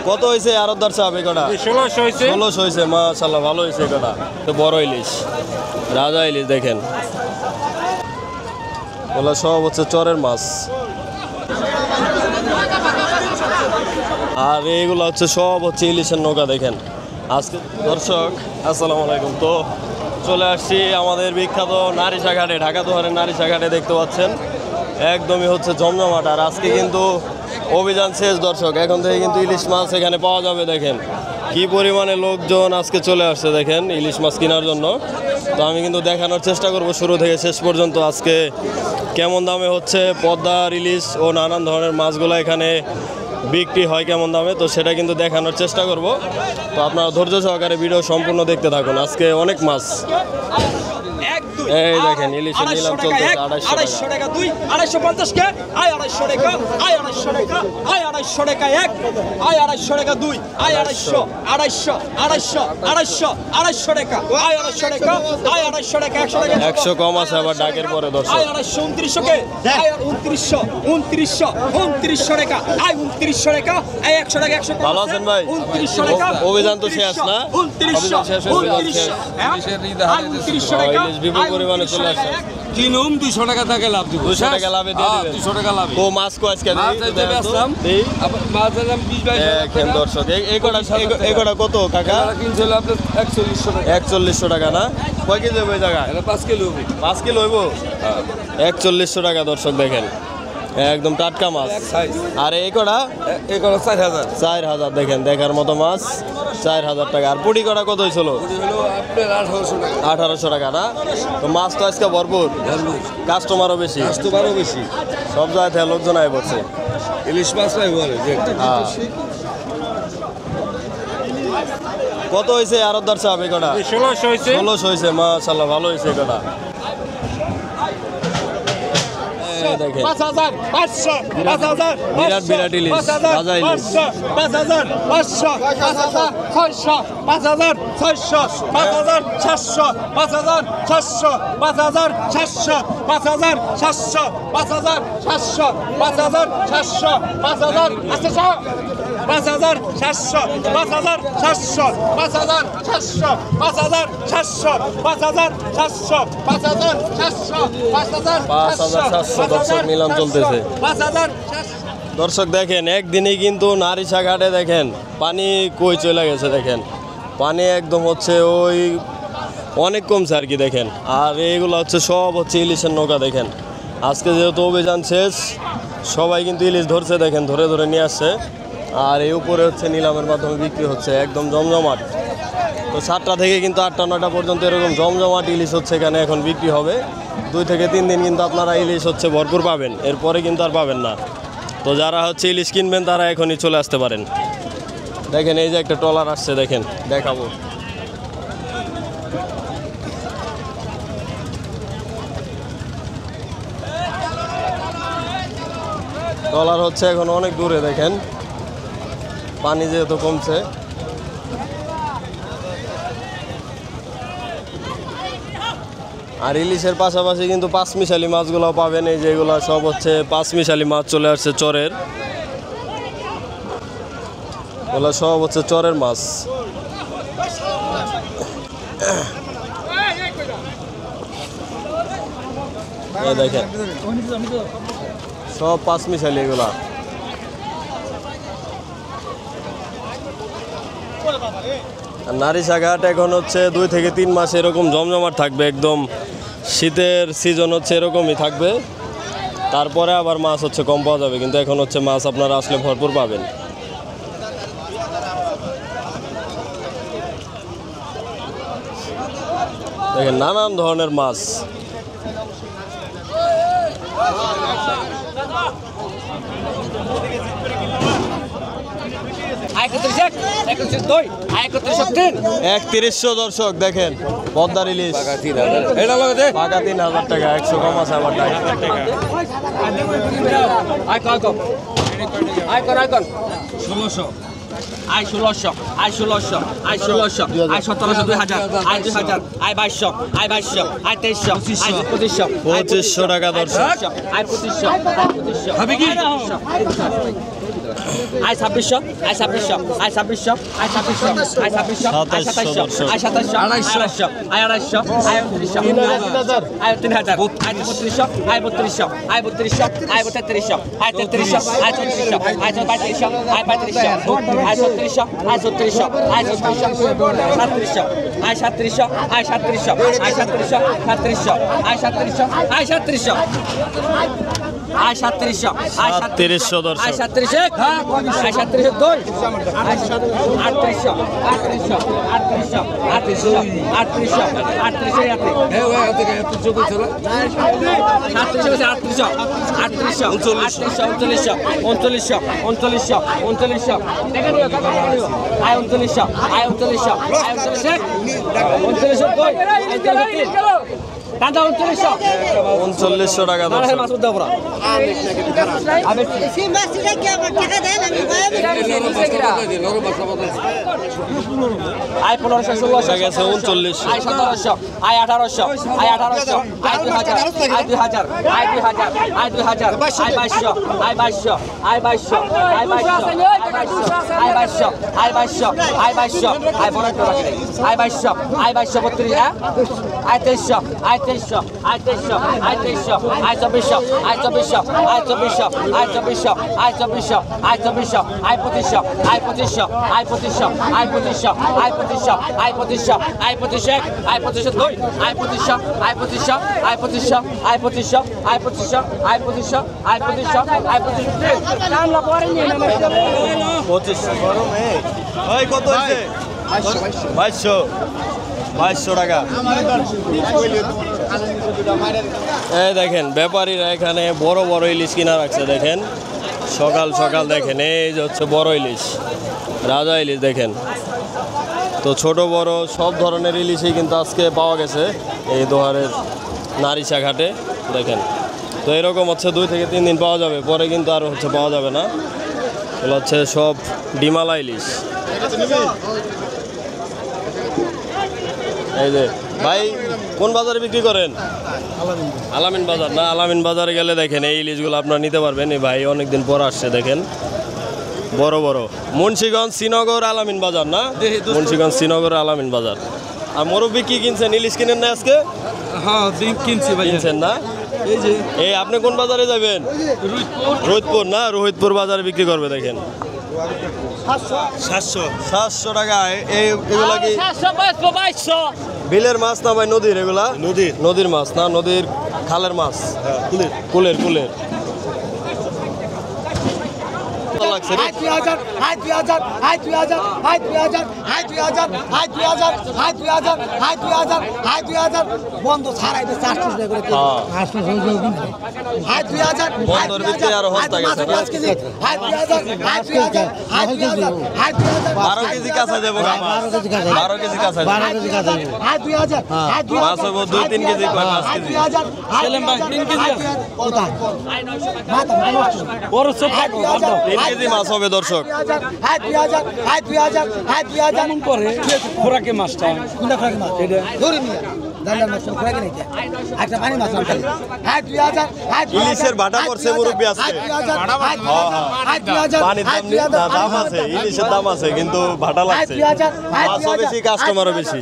কত হয়েছে আরদার সাহেব কটা? 1600 হয়েছে। 1600 হয়েছে, মাশাআল্লাহ ভালো হয়েছে কটা। তো বড় ইলিশ, রাজা ইলিশ দেখেন, ওগুলো সব হচ্ছে চরের মাছ। আর এইগুলো হচ্ছে সব হচ্ছে ইলিশের নৌকা দেখেন। আজকে দর্শক আসসালামু আলাইকুম, তো চলে আসছি আমাদের বিখ্যাত নারিশা ঘাটে, ঢাকা দোহারের নারিশা ঘাটে। দেখতে পাচ্ছেন একদমই হচ্ছে জমজমাট। আর আজকে কিন্তু অভিযান শেষ দর্শক, এখন থেকে কিন্তু ইলিশ মাছ এখানে পাওয়া যাবে। দেখেন কি পরিমাণে লোকজন আজকে চলে আসছে দেখেন ইলিশ মাছ কেনার জন্য। তো আমি কিন্তু দেখানোর চেষ্টা করব শুরু থেকে শেষ পর্যন্ত আজকে কেমন দামে হচ্ছে পদ্মার ইলিশ ও নানান ধরনের মাছগুলো এখানে বিক্রি হয় কেমন দামে, তো সেটা কিন্তু দেখানোর চেষ্টা করব। তো আপনারা ধৈর্য সহকারে ভিডিও সম্পূর্ণ দেখতে থাকুন। আজকে অনেক মাছ, এই দেখেন ইলিশের নিলাম চলতেছে 250 টাকা 2 250 কে আয় 250 টাকা আয় 250 টাকা আয় 250 টাকা 1 আয় 250 টাকা 2 আয় 250 250 250 250 250 টাকা আয় 250 টাকা আয় 250 টাকা 100 টাকা 100 কম আছে আবার ডাকের পরে দর্শক। আয় 229 কে আয় 29 29 টাকা আয় 29 টাকা আয় 100 টাকা 100 ভালো আছেন ভাই? 29 টাকা অভিযান তো শেষ না? 29 শেষ হয়ে গেছে। 29 টাকা ইলিশ বিপুল পরিমাণে চলে আসছে। কিনুম 200 টাকা থেকে লাভ দিব। 200 টাকা লাভে দিয়ে দিবেন? 200 টাকা লাভ। ও মাছ কো আজকে মাছ আজকে বেচলাম। মাছের দাম 20-22 দেখেন দর্শক, এই কটা কত কাকা? কিনছিল আপনার 4100 টাকা। 4100 টাকা না? কয় কেজি হবে এই জায়গা? এটা 5 কিলো হবে। 5 কিলো হইব? 4100 টাকা দর্শক দেখেন, একদম টাটকা মাছ। আর এই কটা? এই কটা 4000। 4000 দেখেন, দেখার মতো মাছ 4000 টাকা। আর পুটি কটা কত হয়েছিল? হলো আপনার 1800 টাকা। 1800 টাকা না? তো মাছ তো আজকে ভরপুর, কাস্টমারও বেশি, কাস্টমারও বেশি, সব জায়গা থেকে লোকজন আয় পড়ছে। ইলিশ মাছটাই বলে যে হ্যাঁ। কত হয়েছে আরদার সাহেব এই কটা? 1600 হয়েছে। 1600 হয়েছে, মাশাআল্লাহ ভালো হয়েছে এই কটা। দেখেন 5000 500 5000 বিরাট বিরাট ইলিশ, রাজা ইলিশ। 5000 500 5000 600 5000 600 5000 700 5000 700 5000 700 5000 700 5000 700 5000 700 5000 800 5000 700 5000 700 5000 700 5000 700 5000 700 5000 700 5700 দর্শক নিলাম চলতেছে। 5000 দর্শক দেখেন একদিনই কিন্তু নারিশা ঘাটে দেখেন পানি কই চলে গেছে, দেখেন পানি একদম হচ্ছে ওই অনেক কমছে আর কি দেখেন। আর এইগুলো হচ্ছে সব হচ্ছে ইলিশের নৌকা দেখেন। আজকে যেহেতু অভিযান শেষ, সবাই কিন্তু ইলিশ ধরছে দেখেন, ধরে ধরে নিয়ে আসছে। আর এই উপরে হচ্ছে নিলামের মাধ্যমে বিক্রি হচ্ছে, একদম জমজমাট। তো 7টা থেকে কিন্তু 8টা 9টা পর্যন্ত এরকম জমজমাট ইলিশ হচ্ছে এখানে এখন বিক্রি হবে। 2 থেকে 3 দিন কিন্তু আপনারা ইলিশ হচ্ছে ভরপুর পাবেন, এরপরে কিন্তু আর পাবেন না। তো যারা হচ্ছে ইলিশ কিনবেন তারা এখনই চলে আসতে পারেন। দেখেন এই যে একটা ট্রলার আসছে, দেখেন দেখাবো। ট্রলার হচ্ছে এখন অনেক দূরে, দেখেন পানি যেহেতু কমছে। আর ইলিশের পাশাপাশি কিন্তু পাঁচমিশালি মাছগুলো পাবেন, এই যেগুলো সব হচ্ছে পাঁচমিশালি মাছ চলে আসছে চরের, এগুলো সব হচ্ছে চরের মাছ। এই দেখেন সব পাঁচমিশালি এগুলা। নারিশা ঘাট এখন হচ্ছে 2 থেকে 3 মাস এরকম জমজমাট থাকবে, একদম শীতের সিজন হচ্ছে এরকমই থাকবে। তারপরে আবার মাছ হচ্ছে কম পাওয়া যাবে, কিন্তু এখন হচ্ছে মাছ আপনারা আসলে ভরপুর পাবেন। দেখেন নানান ধরনের মাছ। দর্শক দেখেন পদ্মার ইলিশ পাকা 3000 টাকা, 100 কম আছে আবার টাকা। 1600 আয় 1600 আয় 1600 আয় 1600 আয় 1700 2000 আয় 2000 আয় 2200 আয় 2200 আয় 2300 আয় 2500 2500 টাকা দর্শক। আয় 2500 হবে কি আয় 2600 আয় 2600 আয় 2600 আয় 2600 আয় 2600 আয় 2700 আয় 2700 আয় 250 আয় 250 আয় 3000 আয় 3200 আয় 3200 আয় 3200 আয় 3300 আয় 3300 আয় 3400 আয় 3500 আয় 3500 আয় 3600 আয় 3600 আয় 3700 আয় 3700 আয় 3700 আয় 3700 আয় 3700 আয় 3700 আয় 3700 আয় 3700 দর্শক। আয় 3700 আয় 3700 দুই আয় 3800 3800 3800 হ্যাঁ ভাই এত এত চোখ ছিল 3900 টাকা দর্শক। আয় 1500 1600 গেছে 3900 আয় 1700 আয় 1800 আয় 1800 আয় 2000 আয় 2000 আয় 2000 আয় 2000 আয় 2200 আয় 2200 আয় 2200 আয় 2200 আয় 2200 আয় 2200 আয় 2200 আয় 1200 আয় 2200 আয় 2200 32 আয় 2300 আয় 2300 আয় 2300 আয় 2300 আয় 2400 আয় 2400 আয় 2400 আয় 2400 আয় 2400 আয় 2400 আয় 2500 আয় 2500 আয় 2500 আয় 2500 আয় 2500 আয় 2500 আয় 2500 আয় 2500 দুই আয় 2500 আয় 2500 আয় 2500 আয় 2500 আয় 2500 আয় 2500 আয় 2500 আয় 2500 কামলা পরে নিয়ে না 2500 গরমে ওই কত হইছে 2200 টাকা। এই দেখেন ব্যাপারীরা এখানে বড় বড় ইলিশ কিনা রাখছে দেখেন, সকাল সকাল দেখেন এই যে হচ্ছে বড় ইলিশ, রাজা ইলিশ দেখেন। তো ছোট বড় সব ধরনের ইলিশই কিন্তু আজকে পাওয়া গেছে এই দোহারের নারিশা ঘাটে দেখেন। তো এরকম হচ্ছে 2 থেকে 3 দিন পাওয়া যাবে, পরে কিন্তু আর হচ্ছে পাওয়া যাবে না। এগুলো হচ্ছে সব ডিমালা ইলিশ। এই যে ভাই কোন বাজারে বিক্রি করেন? আলামিন বাজার না? আলামিন বাজারে গেলে দেখেন এই ইলিশগুলো আপনারা নিতে পারবেন। এই ভাই অনেকদিন পর আসছে দেখেন, বড় বড়। মুন্সিগঞ্জ শ্রীনগর আলামিন বাজার না? মুন্সিগঞ্জ শ্রীনগর আলামিন বাজার। আর মুরব্বি কি কিনছেন? ইলিশ কিনেন না আজকে? হ্যাঁ কিনছি ভাই। কিনছেন না? এই যে এই আপনি কোন বাজারে যাবেন? রোহিতপুর না? রোহিতপুর বাজারে বিক্রি করবে দেখেন 700 টাকা। এগুলা কি বিলের মাছ না ভাই? নদীর? এগুলা নদীর মাছ না? নদীর খালের মাছ? কুলের লাগছে রে। বন্ধ ছাড়াই বন্ধর ভিতরে আরো হস্তা গেছে 12 কেজি কাঁচা যাবো। 12 কেজি কাঁচা মাছ হবো 2-3 কেজি 5 কেজি। সেলিম ভাই 3 কেজি বড় চোখ 3 কেজি মাছ হবে দর্শক। খোরাকে মাছটা ইলিশের ভাটা করছে মুরব্বী আজকে। পানির দাম আছে, ইলিশের দাম আছে, কিন্তু ভাটা লাগছে। মাছও বেশি, কাস্টমারও বেশি।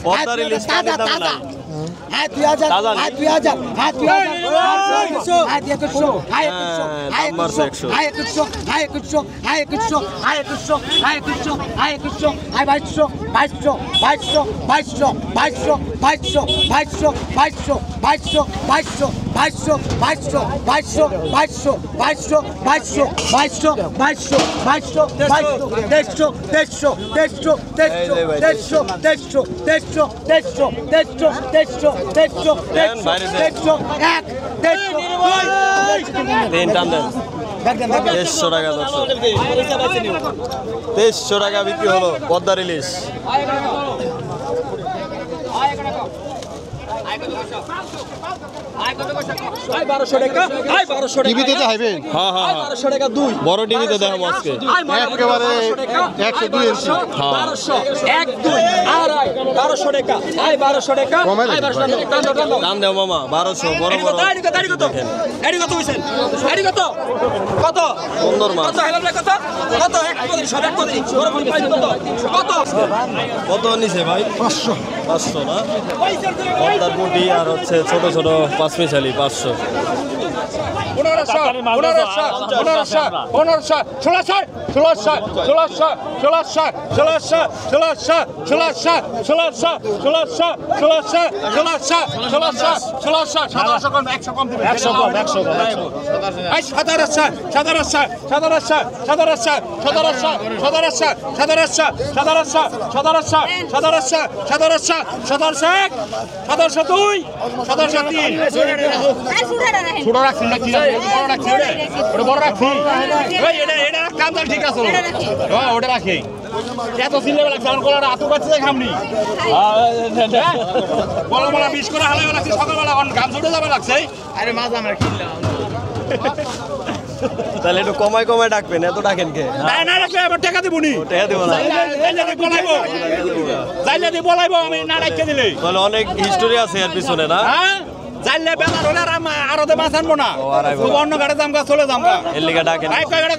পদ্মার ইলিশ পানির দাম নাই। তিন টান দেন 2300 টাকা দর্শক। 2300 টাকা বিক্রি হলো পদ্মার ইলিশ। আই 1200 টাকা আই 1200 টাকা টিভিতে দেখাইবেন হ্যাঁ হ্যাঁ আই হ্যাঁ 1200 টাকা 2 বড় টিভিতে দেখাবো আজকে একেবারে 102 ইঞ্চি। 1200 1 2 আড়াই 1200 টাকা আই 1200 টাকা কমাই আই দেন। 1200 টাকা টান দাম দেও মামা 1200 বড় এডি বড় কত এডি কত এডি কত হইছেন এডি কত কত সুন্দর মাছ কত হেলাম কত কত এক কোটি সব এক কোটি বড় কোটি পাইছেন কত কত নিছে ভাই 500 না পদ্মার পুঁটি আর হচ্ছে ছোট ছোট পাঁচমিশালি 500 ছোট রাখছেন না কি বড় রাখছি ওটা বড় রাখছি এটা কামদাল ঠিক আছে হ্যাঁ ওটা রাখি এত সিলে লাগছে আমার গলাটা আতো কাছে খামনি বলা বলা 20 করে হালাই লাগছে সকালবেলা গাম ছুটে যাবে লাগছে আরে মাছ আমরা কিনলাম তাহলে একটু কমাই কমাই ডাকবেন এত ডাকেন কে না রাখলে আবার টাকা দিবনি টাকা দেবো না যাইলে দি বলাইবো আমি না রাখতে দিলে তাহলে অনেক হিস্টোরি আছে এর পিছনে না হ্যাঁ যাইলে বেলা হলে আর আরতে মাছ আনবো না ও, আর আইবো না। অন্য গাড়ি দাম চলে যাম এর লিগে ডাকেন কয় গাড়ি